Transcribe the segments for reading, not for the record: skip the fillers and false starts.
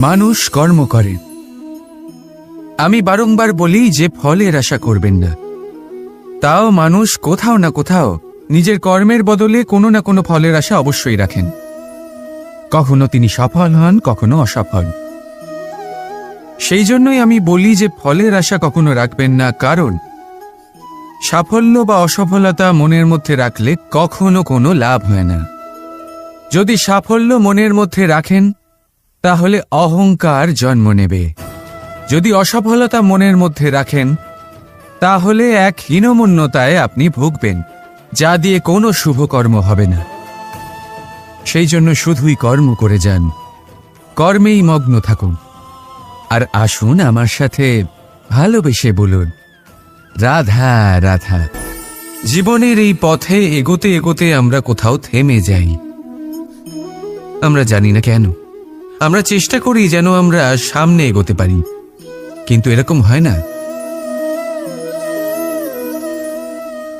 মানুষ কর্ম করে। আমি বারংবার বলি যে ফলের আশা করবেন না। তাও মানুষ কোথাও না কোথাও নিজের কর্মের বদলে কোনো না কোনো ফলের আশা অবশ্যই রাখেন। কখনো তিনি সফল হন, কখনো অসফল। সেই জন্যই আমি বলি যে ফলের আশা কখনো রাখবেন না, কারণ সাফল্য বা অসফলতা মনের মধ্যে রাখলে কখনো কোনো লাভ হয় না। যদি সাফল্য মনের মধ্যে রাখেন তাহলে অহংকার জন্ম নেবে। যদি অসফলতা মনের মধ্যে রাখেন তাহলে এক হীনমন্যতায় আপনি ভুগবেন, যা দিয়ে কোনো শুভকর্ম হবে না। সেই জন্য শুধুই কর্ম করে যান, কর্মেই মগ্ন থাকুন। আর আসুন আমার সাথে ভালোবেসে বলুন, রাধা রাধা। জীবনের এই পথে এগোতে এগোতে আমরা কোথাও থেমে যাই। আমরা জানি না কেন। আমরা চেষ্টা করি যেন আমরা সামনে এগোতে পারি, কিন্তু এরকম হয় না।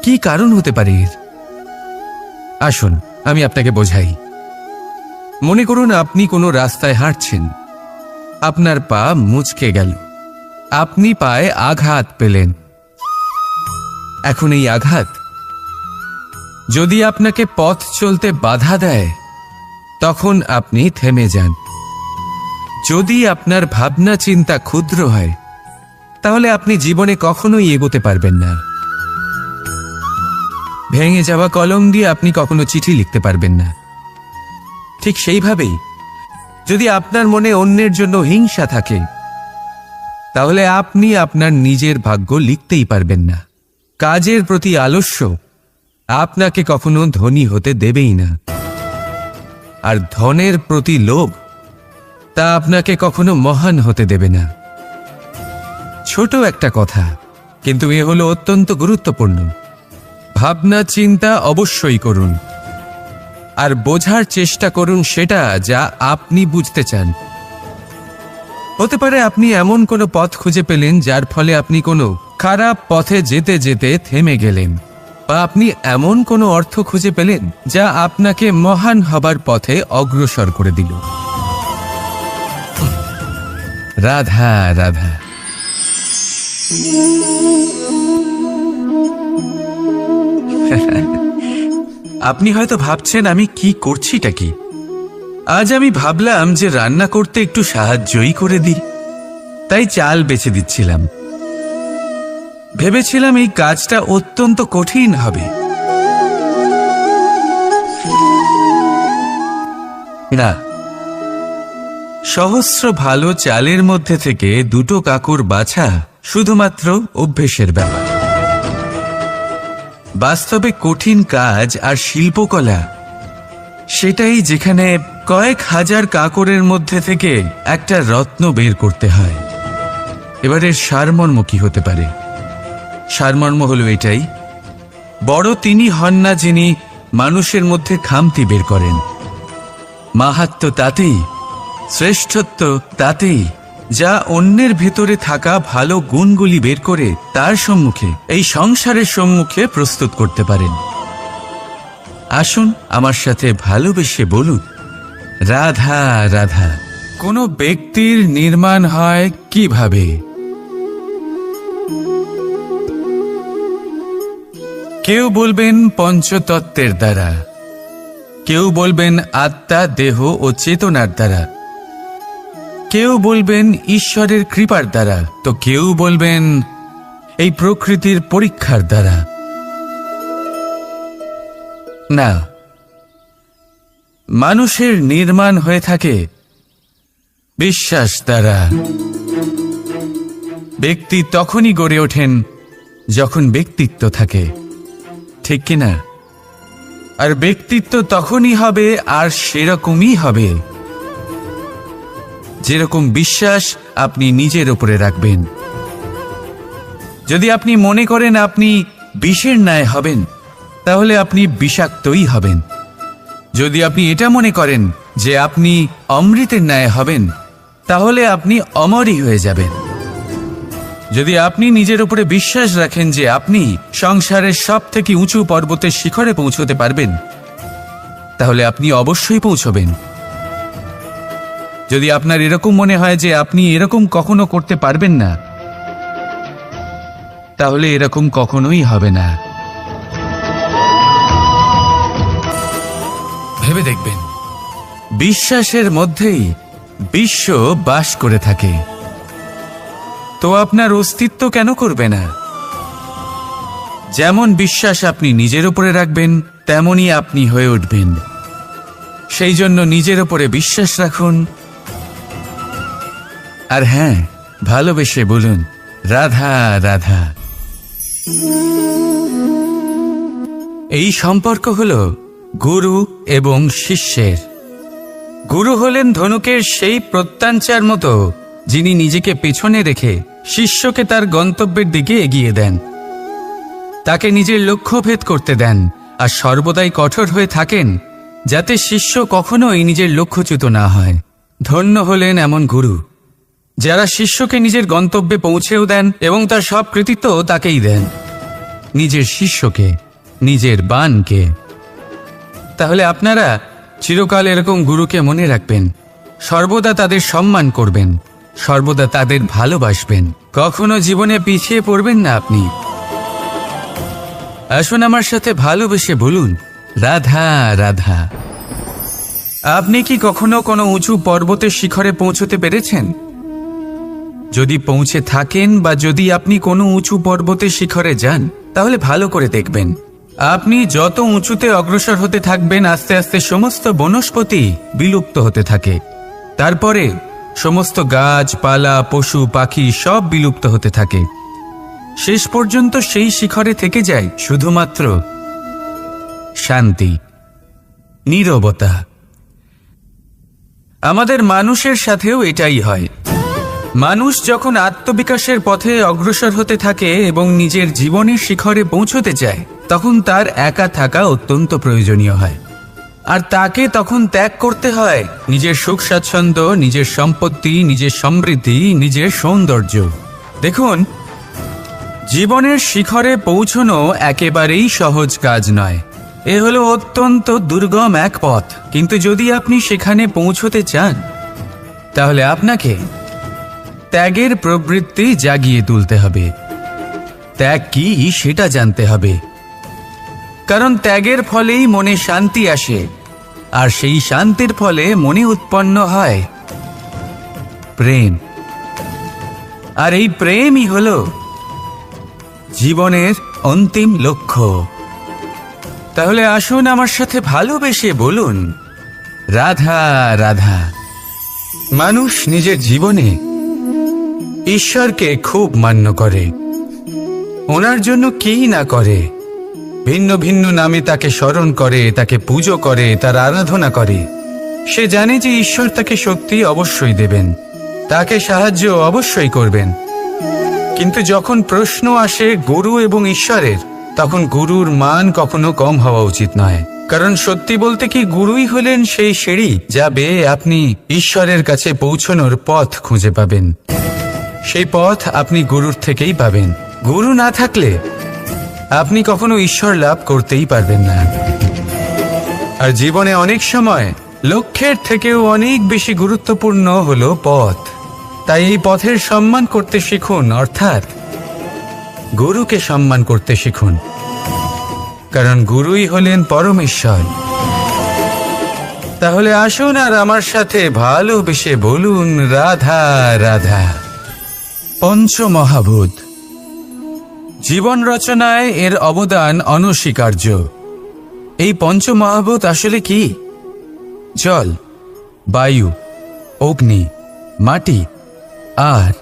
কি কারণ হতে পারে এর? আসুন আমি আপনাকে বোঝাই। মনে করুন আপনি কোনো রাস্তায় হাঁটছেন, আপনার পা মুচকে গেল, আপনি পায়ে আঘাত পেলেন। এখন এই আঘাত যদি আপনাকে পথ চলতে বাধা দেয় তখন আপনি থেমে যান। যদি আপনার ভাবনা চিন্তা ক্ষুদ্র হয় তাহলে আপনি জীবনে কখনোই এগোতে পারবেন না। ভেঙে যাওয়া কলম দিয়ে আপনি কখনো চিঠি লিখতে পারবেন না। ঠিক সেইভাবেই যদি আপনার মনে অন্যের জন্য হিংসা থাকে তাহলে আপনি আপনার নিজের ভাগ্য লিখতেই পারবেন না। কাজের প্রতি আলস্য আপনাকে কখনো ধনী হতে দেবেই না, আর ধনের প্রতি লোভ তা আপনাকে কখনো মহান হতে দেবে না। ছোট একটা কথা, কিন্তু এ হলো অত্যন্ত গুরুত্বপূর্ণ। ভাবনা চিন্তা অবশ্যই করুন, আর বোঝার চেষ্টা করুন সেটা যা আপনি বুঝতে চান। হতে পারে আপনি এমন কোনো পথ খুঁজে পেলেন যার ফলে আপনি কোনো খারাপ পথে যেতে যেতে থেমে গেলেন, বা আপনি এমন কোনো অর্থ খুঁজে পেলেন যা আপনাকে মহান হবার পথে অগ্রসর করে দিল। রাধা রাধা। আপনি হয়তো ভাবছেন আমি কি করছিটা কি। আজ আমি ভাবলাম যে রান্না করতে একটু সাহায্যই করে দিই, তাই চাল বেছে দিচ্ছিলাম। ভেবেছিলাম এই কাজটা অত্যন্ত কঠিন হবে। না, সহস্র ভালো চালের মধ্যে থেকে দুটো কাকুর বাছা শুধুমাত্র অভ্যেসের ব্যাপার। বাস্তবে কঠিন কাজ আর শিল্পকলা সেটাই যেখানে কয়েক হাজার কাকরের মধ্যে থেকে একটা রত্ন বের করতে হয়। এবারের সারমর্ম কি হতে পারে? সারমর্ম হলো এটাই, বড় তিনি হন না যিনি মানুষের মধ্যে খামতি বের করেন। মাহাত্ম্য তাতেই, শ্রেষ্ঠত্ব তাতেই যা অন্যের ভেতরে থাকা ভালো গুণগুলি বের করে তার সম্মুখে, এই সংসারের সম্মুখে প্রস্তুত করতে পারেন। আসুন আমার সাথে ভালোবেসে বলুন, রাধা রাধা। কোনো ব্যক্তির নির্মাণ হয় কিভাবে? কেউ বলবেন পঞ্চতত্ত্বের দ্বারা, কেউ বলবেন আত্মা, দেহ ও চেতনার দ্বারা, কেউ বলবেন ঈশ্বরের কৃপার দ্বারা, তো কেউ বলবেন এই প্রকৃতির পরীক্ষার দ্বারা। না, মানুষের নির্মাণ হয়ে থাকে বিশ্বাস দ্বারা। ব্যক্তি তখনই গড়ে ওঠেন যখন ব্যক্তিত্ব থাকে, ঠিক কিনা? আর ব্যক্তিত্ব তখনই হবে আর সেরকমই হবে যেরকম বিশ্বাস আপনি নিজের উপরে রাখবেন। যদি আপনি মনে করেন আপনি বিষের ন্যায় হবেন তাহলে আপনি বিষাক্তই হবেন। যদি আপনি এটা মনে করেন যে আপনি অমৃতের ন্যায় হবেন তাহলে আপনি অমরই হয়ে যাবেন। যদি আপনি নিজের উপরে বিশ্বাস রাখেন যে আপনি সংসারের সব থেকে উঁচু পর্বতের শিখরে পৌঁছতে পারবেন তাহলে আপনি অবশ্যই পৌঁছবেন। যদি আপনার এরকম মনে হয় যে আপনি এরকম কখনো করতে পারবেন না, তাহলে এরকম কখনোই হবে না। ভেবে দেখবেন, বিশ্বাসের মধ্যেই বিশ্ব বাস করে থাকে, তো আপনার অস্তিত্ব কেন করবে না? যেমন বিশ্বাস আপনি নিজের উপরে রাখবেন, তেমনই আপনি হয়ে উঠবেন। সেই জন্য নিজের উপরে বিশ্বাস রাখুন, আর হ্যাঁ, ভালোবেসে বলুন রাধা রাধা। এই সম্পর্ক হল গুরু এবং শিষ্যের। গুরু হলেন ধনুকের সেই প্রত্যঞ্চার মতো, যিনি নিজেকে পেছনে রেখে শিষ্যকে তার গন্তব্যের দিকে এগিয়ে দেন, তাকে নিজের লক্ষ্য ভেদ করতে দেন, আর সর্বদাই কঠোর হয়ে থাকেন যাতে শিষ্য কখনোই নিজের লক্ষ্যচ্যুত না হয়। ধন্য হলেন এমন গুরু যারা শিষ্যকে নিজের গন্তব্যে পৌঁছেও দেন এবং তার সব কৃতিত্ব তাকেই দেন, নিজের শিষ্যকে, নিজের বাণকে। তাহলে আপনারা চিরকাল এরকম গুরুকে মনে রাখবেন, সর্বদা তাদের সম্মান করবেন, সর্বদা তাদের ভালোবাসবেন, কখনো জীবনে পিছিয়ে পড়বেন না আপনি। আসুন আমার সাথে ভালোবেসে বলুন রাধা রাধা। আপনি কি কখনো কোনো উঁচু পর্বতের শিখরে পৌঁছতে পেরেছেন? যদি পৌঁছে থাকেন বা যদি আপনি কোনো উঁচু পর্বতের শিখরে যান, তাহলে ভালো করে দেখবেন, আপনি যত উঁচুতে অগ্রসর হতে থাকবেন, আস্তে আস্তে সমস্ত বনস্পতি বিলুপ্ত হতে থাকে। তারপরে সমস্ত গাছপালা, পশু পাখি সব বিলুপ্ত হতে থাকে। শেষ পর্যন্ত সেই শিখরে থেকে যায় শুধুমাত্র শান্তি, নীরবতা। আমাদের মানুষের সাথেও এটাই হয়। মানুষ যখন আত্মবিকাশের পথে অগ্রসর হতে থাকে এবং নিজের জীবনের শিখরে পৌঁছতে চায়, তখন তার একা থাকা অত্যন্ত প্রয়োজনীয় হয়, আর তাকে তখন ত্যাগ করতে হয় নিজের সুখ স্বাচ্ছন্দ্য, নিজের সম্পত্তি, নিজের সমৃদ্ধি, নিজের সৌন্দর্য। দেখুন, জীবনের শিখরে পৌঁছনো একেবারেই সহজ কাজ নয়। এ হলো অত্যন্ত দুর্গম এক পথ, কিন্তু যদি আপনি সেখানে পৌঁছতে চান, তাহলে আপনাকে ত্যাগের প্রবৃত্তি জাগিয়ে তুলতে হবে। ত্যাগ কি সেটা জানতে হবে, কারণ ত্যাগের ফলেই মনে শান্তি আসে, আর সেই শান্তির ফলে মনে উৎপন্ন হয় প্রেম। আর এই প্রেমই হলো জীবনের অন্তিম লক্ষ্য। তাহলে আসুন আমার সাথে ভালোবেসে বলুন রাধা রাধা। মানুষ নিজের জীবনে ঈশ্বরকে খুব মান্য করে, ওনার জন্য কি না করে, ভিন্ন ভিন্ন নামে তাকে স্মরণ করে, তাকে পুজো করে, তার আরাধনা করে। সে জানে যে ঈশ্বর তাকে শক্তি অবশ্যই দেবেন, তাকে সাহায্য অবশ্যই করবেন। কিন্তু যখন প্রশ্ন আসে গুরু এবং ঈশ্বরের, তখন গুরুর মান কখনো কম হওয়া উচিত নয়। কারণ সত্যি বলতে কি, গুরুই হলেন সেই সিঁড়ি যা বেয়ে আপনি ঈশ্বরের কাছে পৌঁছনোর পথ খুঁজে পাবেন। সেই পথ আপনি গুরুর থেকেই পাবেন। গুরু না থাকলে আপনি কখনো ঈশ্বর লাভ করতেই পারবেন না। আর জীবনে অনেক সময় লক্ষ্যের থেকেও অনেক বেশি গুরুত্বপূর্ণ হলো পথ। তাই এই পথের সম্মান করতে শিখুন, অর্থাৎ গুরুকে সম্মান করতে শিখুন, কারণ গুরুই হলেন পরমেশ্বর। তাহলে আসুন আর আমার সাথে ভালোবেসে বলুন রাধা রাধা। পঞ্চমহাভূত, জীবন রচনায় এর অবদান অনস্বীকার্য। এই পঞ্চমহাভূত আসলে কি? জল, বায়ু, অগ্নি, মাটি আর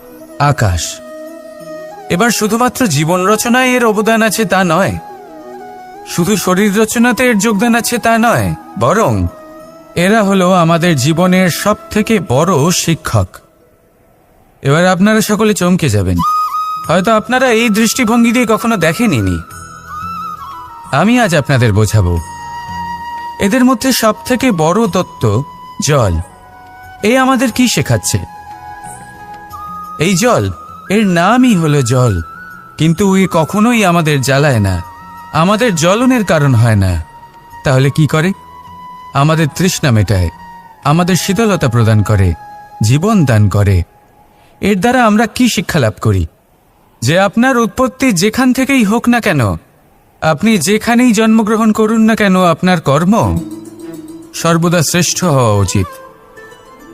আকাশ। এবার শুধুমাত্র জীবন রচনায় এর অবদান আছে তা নয়, শুধু শরীর রচনাতে এর যোগদান আছে তা নয়, বরং এরা হলো আমাদের জীবনের সবথেকে বড় শিক্ষক। এবার আপনারা সকলে চমকে যাবেন, হয়তো আপনারা এই দৃষ্টিভঙ্গি দিয়ে কখনো দেখেননি। আমি আজ আপনাদের বোঝাবো। এদের মধ্যে সবথেকে বড় তত্ত্ব জল। এ আমাদের কি শেখাচ্ছে? এই জল, এর নামই হলো জল, কিন্তু এ কখনোই আমাদের জ্বালায় না, আমাদের জ্বলনের কারণ হয় না। তাহলে কি করে? আমাদের তৃষ্ণা মেটায়, আমাদের শীতলতা প্রদান করে, জীবন দান করে। এর দ্বারা আমরা কি শিক্ষা লাভ করি? যে আপনার উৎপত্তি যেখান থেকেই হোক না কেন, আপনি যেখানেই জন্মগ্রহণ করুন না কেন, আপনার কর্ম সর্বদা শ্রেষ্ঠ হওয়া উচিত।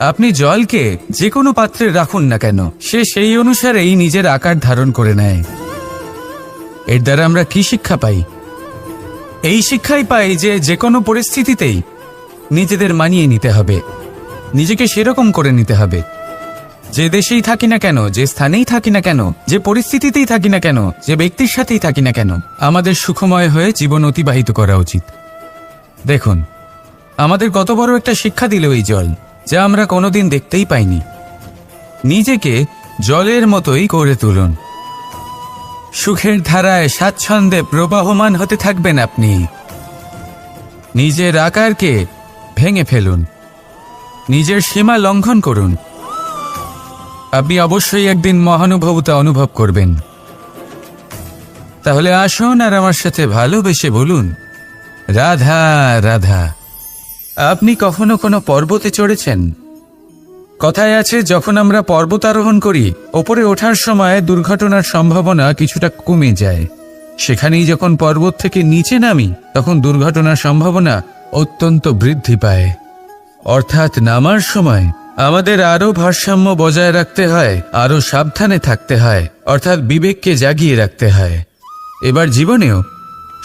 আপনি জলকে যে কোনো পাত্রে রাখুন না কেন, সে সেই অনুসারেই নিজের আকার ধারণ করে নেয়। এর দ্বারা আমরা কি শিক্ষা পাই? এই শিক্ষাই পাই যে যে কোনো পরিস্থিতিতেই নিজেদের মানিয়ে নিতে হবে, নিজেকে সেরকম করে নিতে হবে। যে দেশেই থাকি না কেন, যে স্থানেই থাকি না কেন, যে পরিস্থিতিতেই থাকি না কেন, যে ব্যক্তির সাথেই থাকি না কেন, আমাদের সুখময় হয়ে জীবন অতিবাহিত করা উচিত। দেখুন, আমাদের কত বড় একটা শিক্ষা দিল এই জল, যা আমরা কোনোদিন দেখতেই পাইনি। নিজেকে জলের মতোই করে তুলুন। সুখের ধারায় স্বাচ্ছন্দ্যে প্রবাহমান হতে থাকবেন আপনি। নিজের আকারকে ভেঙে ফেলুন, নিজের সীমা লঙ্ঘন করুন। আপনি অবশ্যই একদিন মহানুভবতা অনুভব করবেন। তাহলে আসুন আর আমার সাথে ভালোবেসে বলুন, রাধা রাধা। আপনি কখনো কোনো পর্বতে চড়েছেন? কথায় আছে, যখন আমরা পর্বতারোহণ করি, ওপরে ওঠার সময় দুর্ঘটনার সম্ভাবনা কিছুটা কমে যায়। সেখানেই যখন পর্বত থেকে নিচে নামি, তখন দুর্ঘটনার সম্ভাবনা অত্যন্ত বৃদ্ধি পায়। অর্থাৎ নামার সময় আমাদের আরও ভারসাম্য বজায় রাখতে হয়, আরও সাবধানে থাকতে হয়, অর্থাৎ বিবেককে জাগিয়ে রাখতে হয়। এবার জীবনেও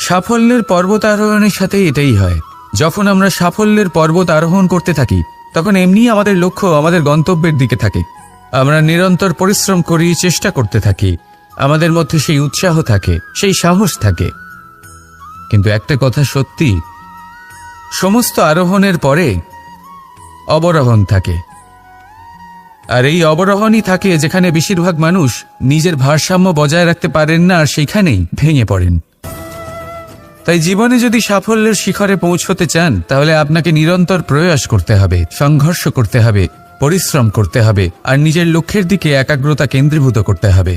সাফল্যের পর্বত আরোহণের সাথে এটাই হয়। যখন আমরা সাফল্যের পর্বত আরোহণ করতে থাকি, তখন এমনি আমাদের লক্ষ্য আমাদের গন্তব্যের দিকে থাকে। আমরা নিরন্তর পরিশ্রম করি, চেষ্টা করতে থাকি, আমাদের মধ্যে সেই উৎসাহ থাকে, সেই সাহস থাকে। কিন্তু একটা কথা সত্যি, সমস্ত আরোহণের পরে অবরোহণ থাকে। আর এই অবরোহণই থাকে যেখানে বেশিরভাগ মানুষ নিজের ভারসাম্য বজায় রাখতে পারেন না, আর সেইখানেই ভেঙে পড়েন। তাই জীবনে যদি সাফল্যের শিখরে পৌঁছতে চান, তাহলে আপনাকে নিরন্তর প্রয়াস করতে হবে, সংঘর্ষ করতে হবে, পরিশ্রম করতে হবে, আর নিজের লক্ষ্যের দিকে একাগ্রতা কেন্দ্রীভূত করতে হবে।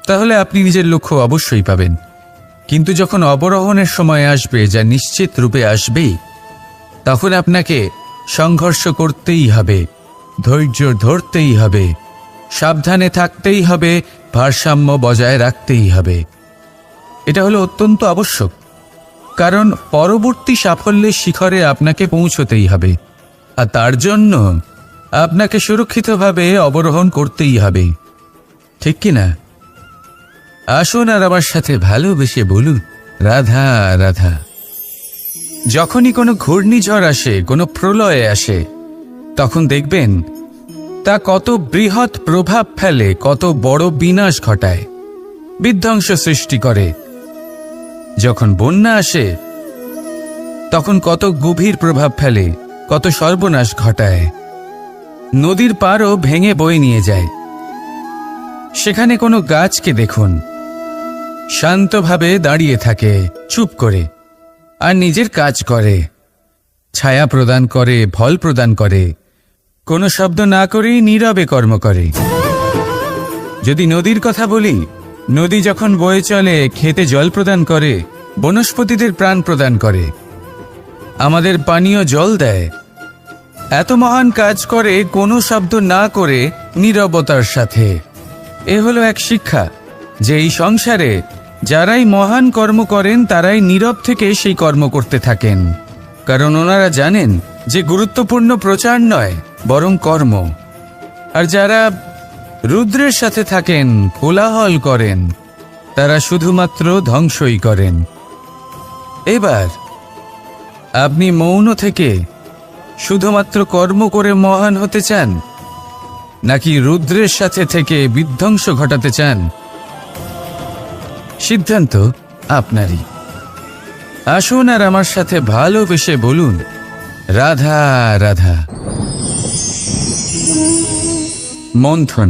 তাহলে আপনি নিজের লক্ষ্য অবশ্যই পাবেন। কিন্তু যখন অবরোহণের সময় আসবে, যা নিশ্চিত রূপে আসবেই, তখন আপনাকে সংঘর্ষ করতেই হবে, ধৈর্য ধরতেই হবে, সাবধানে থাকতেই হবে, ভারসাম্য বজায় রাখতেই হবে। এটা হলো অত্যন্ত আবশ্যক, কারণ পরবর্তী সাফল্যের শিখরে আপনাকে পৌঁছতেই হবে, আর তার জন্য আপনাকে সুরক্ষিতভাবে অবরোহণ করতেই হবে। ঠিক কিনা? আসুন আর আমার সাথে ভালোবেসে বলুন, রাধা রাধা। যখনই কোনো ঘূর্ণিঝড় আসে, কোনো প্রলয় আসে, তখন দেখবেন তা কত বৃহৎ প্রভাব ফেলে, কত বড় বিনাশ ঘটায়, বিধ্বংস সৃষ্টি করে। যখন বন্যা আসে, তখন কত গভীর প্রভাব ফেলে, কত সর্বনাশ ঘটায়। নদীর পাড়ও ভেঙে বয়ে নিয়ে যায়। সেখানে কোনো গাছকে দেখুন, শান্তভাবে দাঁড়িয়ে থাকে, চুপ করে, আর নিজের কাজ করে, ছায়া প্রদান করে, ফল প্রদান করে, কোনো শব্দ না করেই নীরবে কর্ম করে। যদি নদীর কথা বলি, নদী যখন বয়ে চলে, খেতে জল প্রদান করে, বনস্পতিদের প্রাণ প্রদান করে, আমাদের পানীয় জল দেয়। এত মহান কাজ করে কোনো শব্দ না করে, নীরবতার সাথে। এ হলো এক শিক্ষা, যে এই সংসারে যারাই মহান কর্ম করেন, তারাই নীরব থেকে সেই কর্ম করতে থাকেন। কারণ ওনারা জানেন যে গুরুত্বপূর্ণ প্রচার নয়, বরং কর্ম। আর যারা রুদ্রের সাথে থাকেন, কোলাহল করেন, তারা শুধুমাত্র ধ্বংসই করেন। এবার আপনি মৌন থেকে শুধুমাত্র কর্ম করে মহান হতে চান, নাকি রুদ্রের সাথে থেকে বিধ্বংস ঘটাতে চান? সিদ্ধান্ত আপনারই। আসুন আর আমার সাথে ভালোবেসে বলুন, রাধা রাধা। মন্থন।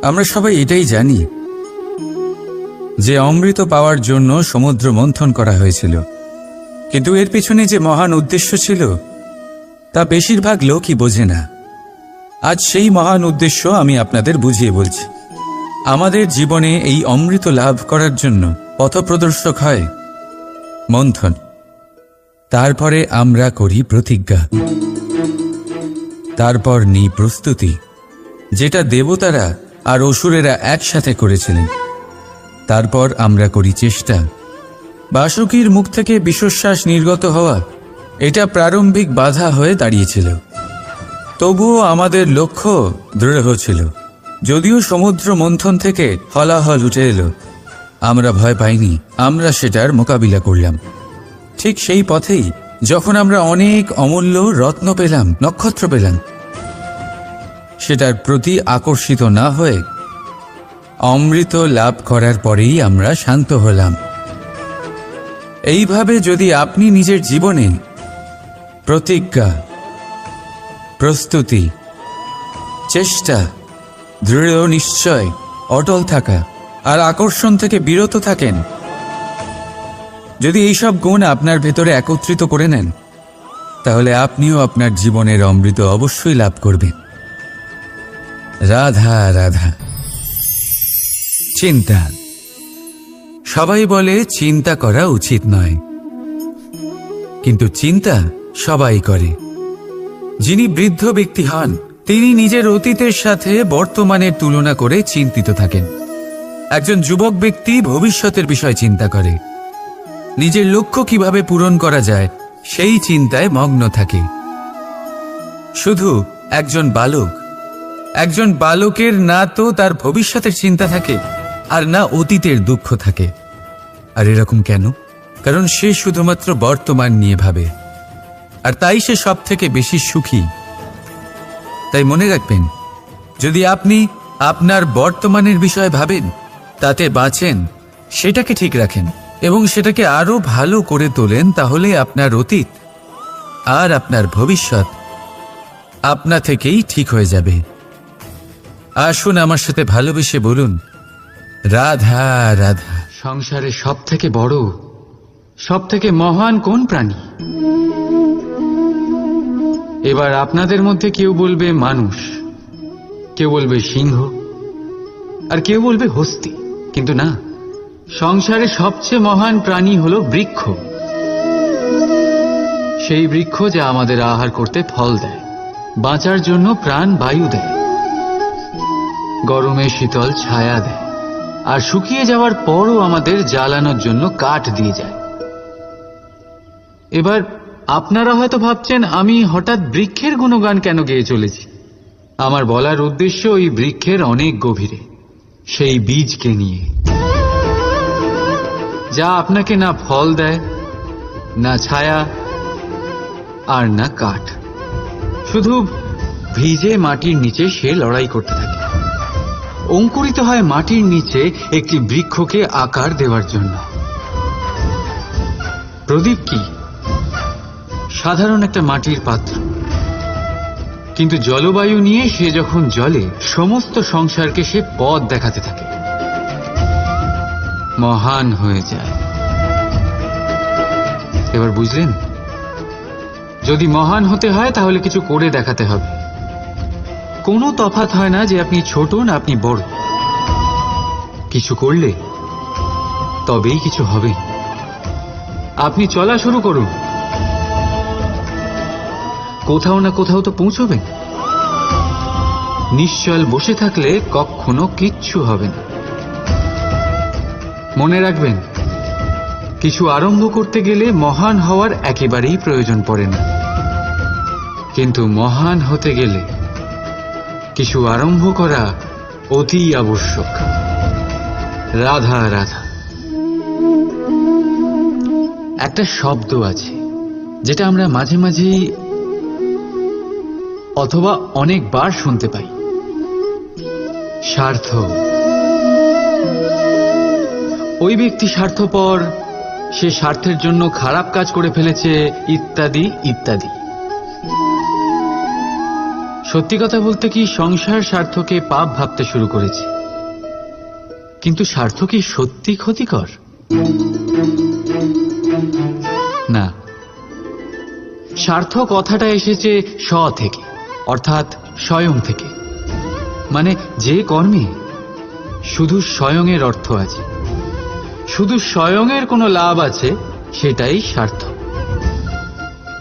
আমরা সবাই এটাই জানি যে অমৃত পাওয়ার জন্য সমুদ্র মন্থন করা হয়েছিল, কিন্তু এর পিছনে যে মহান উদ্দেশ্য ছিল, তা বেশিরভাগ লোকই বোঝে না। আজ সেই মহান উদ্দেশ্য আমি আপনাদের বুঝিয়ে বলছি। আমাদের জীবনে এই অমৃত লাভ করার জন্য পথপ্রদর্শক হয় মন্থন। তারপরে আমরা করি প্রতিজ্ঞা, তারপর নিই প্রস্তুতি, যেটা দেবতারা আর অসুরেরা একসাথে করেছিলেন। তারপর আমরা করি চেষ্টা। বাসুকীর মুখ থেকে বিশ্বশ্বাস নির্গত হওয়া এটা প্রারম্ভিক বাধা হয়ে দাঁড়িয়েছিল। তবুও আমাদের লক্ষ্য দৃঢ় ছিল। যদিও সমুদ্র মন্থন থেকে হলাহল উঠে এলো, আমরা ভয় পাইনি, আমরা সেটার মোকাবিলা করলাম। ঠিক সেই পথেই যখন আমরা অনেক অমূল্য রত্ন পেলাম, নক্ষত্র পেলাম, সেটার প্রতি আকর্ষিত না হয়ে অমৃত লাভ করার পরেই আমরা শান্ত হলাম। এইভাবে যদি আপনি নিজের জীবনে প্রতিজ্ঞা, প্রস্তুতি, চেষ্টা, দৃঢ় নিশ্চয়, অটল থাকা আর আকর্ষণ থেকে বিরত থাকেন, যদি এইসব গুণ আপনার ভেতরে একত্রিত করে নেন, তাহলে আপনিও আপনার জীবনের অমৃত অবশ্যই লাভ করবেন। রাধা রাধা। চিন্তা। সবাই বলে চিন্তা করা উচিত নয়, কিন্তু চিন্তা সবাই করে। যিনি বৃদ্ধ ব্যক্তি হন, তিনি নিজের অতীতের সাথে বর্তমানের তুলনা করে চিন্তিত থাকেন। একজন যুবক ব্যক্তি ভবিষ্যতের বিষয় চিন্তা করে, নিজের লক্ষ্য কিভাবে পূরণ করা যায় সেই চিন্তায় মগ্ন থাকে। শুধু একজন বালকের না তো তার ভবিষ্যতের চিন্তা থাকে আর না অতীতের দুঃখ থাকে। আর এরকম কেন? কারণ সে শুধুমাত্র বর্তমান নিয়ে ভাবে, আর তাই সে সব থেকে বেশি সুখী। তাই মনে রাখবেন, যদি আপনি আপনার বর্তমানের বিষয়ে ভাবেন, তাতে বাঁচেন, সেটাকে ঠিক রাখেন এবং সেটাকে আরো ভালো করে তোলেন, তাহলে আপনার অতীত আর আপনার ভবিষ্যৎ আপনা থেকেই ঠিক হয়ে যাবে। আসুন আমার সাথে ভালোবেসে বলুন, রাধা রাধা। সংসারে সব থেকে বড়, সব থেকে মহান কোন প্রাণী? এবার আপনাদের মধ্যে কেউ বলবে মানুষ, কেউ বলবে সিংহ, আর কেউ বলবে হস্তি। কিন্তু না, সংসারে সবচেয়ে মহান প্রাণী হলো বৃক্ষ। সেই বৃক্ষ যা আমাদের আহার করতে ফল দেয়, বাঁচার জন্য প্রাণ বায়ু দেয়, গরমে শীতল ছায়া দেয়, আর শুকিয়ে যাওয়ার পরও আমাদের জ্বালানোর জন্য কাঠ দিয়ে যায়। এবার আপনারা হয়তো ভাবছেন, আমি হঠাৎ বৃক্ষের গুণগান কেন গেয়ে চলেছি? আমার বলার উদ্দেশ্য ওই বৃক্ষের অনেক গভীরে, সেই বীজকে নিয়ে, যা আপনাকে না ফল দেয়, না ছায়া, আর না কাঠ। শুধু ভিজে মাটির নিচে সে লড়াই করতে থাকে, অঙ্কুরিত হয় মাটির নিচে একটি বৃক্ষকে আকার দেওয়ার জন্য। প্রদীপ কি? সাধারণ একটা মাটির পাত্র, কিন্তু জলবায়ু নিয়ে সে যখন জ্বলে, সমস্ত সংসারকে সে পথ দেখাতে থাকে, মহান হয়ে যায়। এবার বুঝলেন? যদি মহান হতে হয় তাহলে কিছু করে দেখাতে হবে। কোনো তফাৎ হয় না যে আপনি ছোট না আপনি বড়। কিছু করলে তবেই কিছু হবে। আপনি চলা শুরু করুন, কোথাও না কোথাও তো পৌঁছবেন। নিশ্চল বসে থাকলে কখনো কিচ্ছু হবে না। মনে রাখবেন, কিছু আরম্ভ করতে গেলে মহান হওয়ার একেবারেই প্রয়োজন পড়ে না, কিন্তু মহান হতে গেলে কিছু আরম্ভ করা অতি আবশ্যক। রাধা রাধা। একটা শব্দ আছে যেটা আমরা মাঝে মাঝেই অথবা অনেকবার শুনতে পাই, স্বার্থ। ওই ব্যক্তি স্বার্থপর, সে স্বার্থের জন্য খারাপ কাজ করে ফেলেছে, ইত্যাদি ইত্যাদি। সত্যি কথা বলতে কি, সংসার স্বার্থকে পাপ ভাবতে শুরু করেছে। কিন্তু স্বার্থ কি সত্যি ক্ষতিকর? না। স্বার্থ কথাটা এসেছে স্ব থেকে, অর্থাৎ স্বয়ং থেকে। মানে যে কর্মে শুধু স্বয়ংয়ের অর্থ আছে, শুধু স্বয়ংয়ের কোনো লাভ আছে, সেটাই স্বার্থ।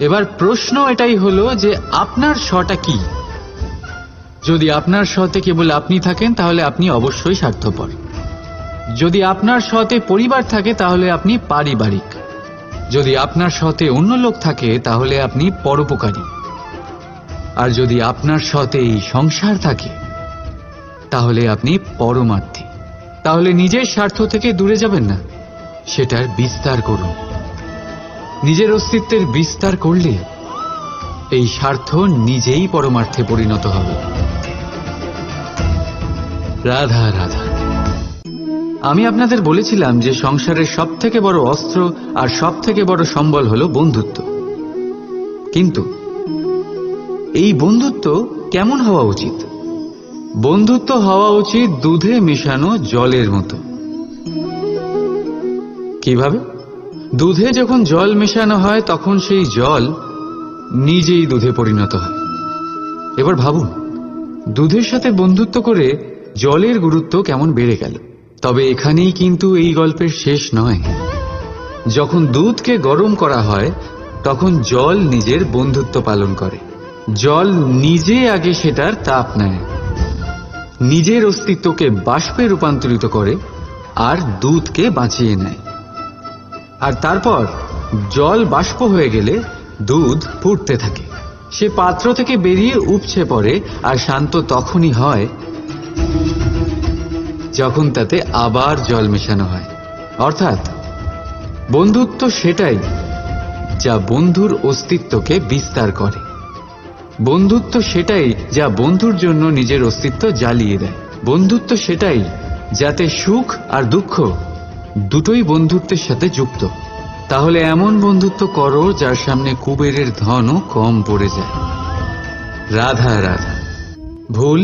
এবার প্রশ্ন এটাই হলো যে আপনার স্বটা কি। যদি আপনার স্বতে কেবল আপনি থাকেন তাহলে আপনি অবশ্যই স্বার্থপর। যদি আপনার স্বতে পরিবার থাকে তাহলে আপনি পারিবারিক। যদি আপনার স্বতে অন্য লোক থাকে তাহলে আপনি পরোপকারী। আর যদি আপনার স্বতে এই সংসার থাকে তাহলে আপনি পরমার্থী। তাহলে নিজের স্বার্থ থেকে দূরে যাবেন না, সেটার বিস্তার করুন। নিজের অস্তিত্বের বিস্তার করলে এই স্বার্থ নিজেই পরমার্থে পরিণত হবে। রাধা রাধা। আমি আপনাদের বলেছিলাম যে সংসারের সবথেকে বড় অস্ত্র আর সবথেকে বড় সম্বল হলো বন্ধুত্ব। কিন্তু এই বন্ধুত্ব কেমন হওয়া উচিত? বন্ধুত্ব হওয়া উচিত দুধে মেশানো জলের মতো। কিভাবে? দুধে যখন জল মেশানো হয় তখন সেই জল নিজেই দুধে পরিণত হয়। এবার ভাবুন, দুধের সাথে বন্ধুত্ব করে জলের গুরুত্ব কেমন বেড়ে গেল। তবে এখানেই কিন্তু এই গল্পের শেষ নয়। যখন দুধকে গরম করা হয় তখন জল নিজের বন্ধুত্ব পালন করে। জল নিজে আগে সেটার তাপ নেয়, নিজের অস্তিত্বকে বাষ্পে রূপান্তরিত করে আর দুধকে বাঁচিয়ে নেয়। আর তারপর জল বাষ্প হয়ে গেলে দুধ ফুটতে থাকে, সে পাত্র থেকে বেরিয়ে উপচে পড়ে। আর শান্ত তখনই হয় যখন তাতে আবার জল মেশানো হয়। অর্থাৎ বন্ধুত্ব সেটাই যা বন্ধুর অস্তিত্বকে বিস্তার করে। বন্ধুত্ব সেটাই যা বন্ধুর জন্য নিজের অস্তিত্ব জ্বালিয়ে দেয়। বন্ধুত্ব সেটাই যাতে সুখ আর দুঃখ দুটোই বন্ধুত্বের সাথে যুক্ত। তাহলে এমন বন্ধুত্ব করো যার সামনে কুবেরের ধনও কম পড়ে যায়। রাধা রাধা। ভুল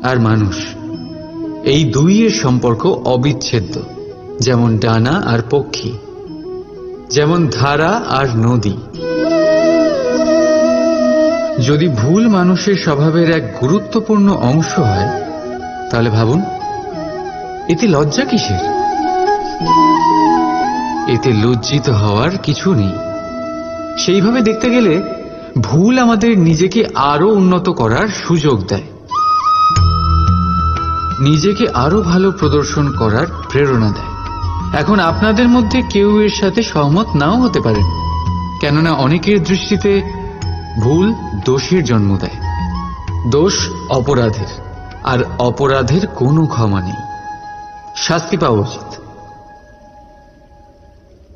আর মানুষ, এই দুইয়ের সম্পর্ক অবিচ্ছেদ্য। যেমন ডানা আর পক্ষী, যেমন ধারা আর নদী। যদি ভুল মানুষের স্বভাবের এক গুরুত্বপূর্ণ অংশ হয় তাহলে ভাবুন, এতে লজ্জা কিসের? এতে লজ্জিত হওয়ার কিছু নেই। সেইভাবে দেখতে গেলে ভুল আমাদের নিজেকে আরো উন্নত করার সুযোগ দেয়, নিজেকে আরো ভালো প্রদর্শন করার প্রেরণা দেয়। এখন আপনাদের মধ্যে কেউ এর সাথে সহমত নাও হতে পারেন, কেননা অনেকের দৃষ্টিতে ভুল দোষের জন্ম দেয়। দোষ অপরাধের, আর অপরাধের কোনো ক্ষমা নেই, শাস্তি পাওয়া উচিত।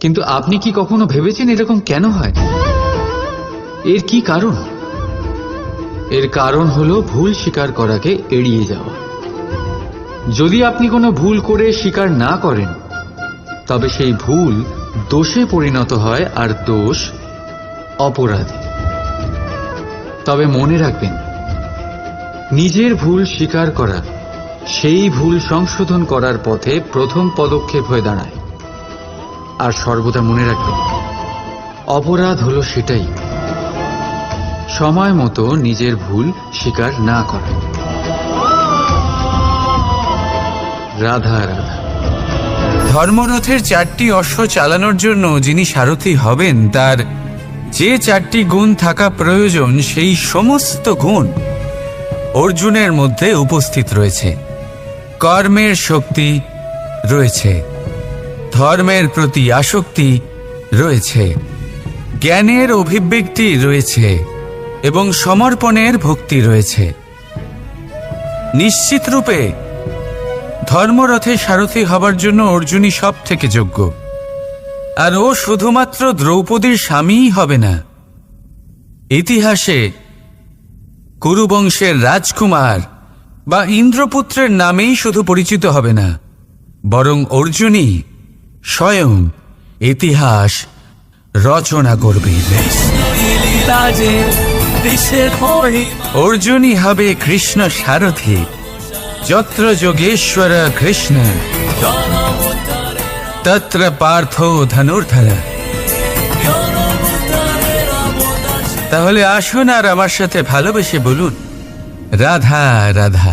কিন্তু আপনি কি কখনো ভেবেছেন এরকম কেন হয়? এর কি কারণ? এর কারণ হলো ভুল স্বীকার করাকে এড়িয়ে যাওয়া। যদি আপনি কোনো ভুল করে স্বীকার না করেন তবে সেই ভুল দোষে পরিণত হয়, আর দোষ অপরাধে। তবে মনে রাখবেন, নিজের ভুল স্বীকার করা সেই ভুল সংশোধন করার পথে প্রথম পদক্ষেপ হয়ে দাঁড়ায়। আর সর্বদা মনে রাখবেন, অপরাধ হলো সেটাই সময় মতো নিজের ভুল স্বীকার না করা। রাধা রাধা। ধর্মরথের 4টি অশ্ব চালানোর জন্য যিনি সারথি হবেন তার যে 4টি গুণ থাকা প্রয়োজন, সেই সমস্ত গুণ অর্জুনের মধ্যে উপস্থিত রয়েছে। কর্মের শক্তি রয়েছে, ধর্মের প্রতি আসক্তি রয়েছে, জ্ঞানের অভিব্যক্তি রয়েছে এবং সমর্পণের ভক্তি রয়েছে। নিশ্চিত রূপে ধর্মরথে সারথি হবার জন্য অর্জুনই সব থেকে যোগ্য। আর ও শুধুমাত্র দ্রৌপদীর স্বামীই হবে না, ইতিহাসে কুরুবংশের রাজকুমার বা ইন্দ্রপুত্রের নামেই শুধু পরিচিত হবে না, বরং অর্জুনই স্বয়ং ইতিহাস রচনা করবে। অর্জুনই হবে কৃষ্ণ সারথি। যত্র যোগেশ্বর কৃষ্ণ তত্র পার্থ ধনুর্ধর। তাহলে আসুন আর আমার সাথে ভালোবেসে বলুন, রাধা রাধা।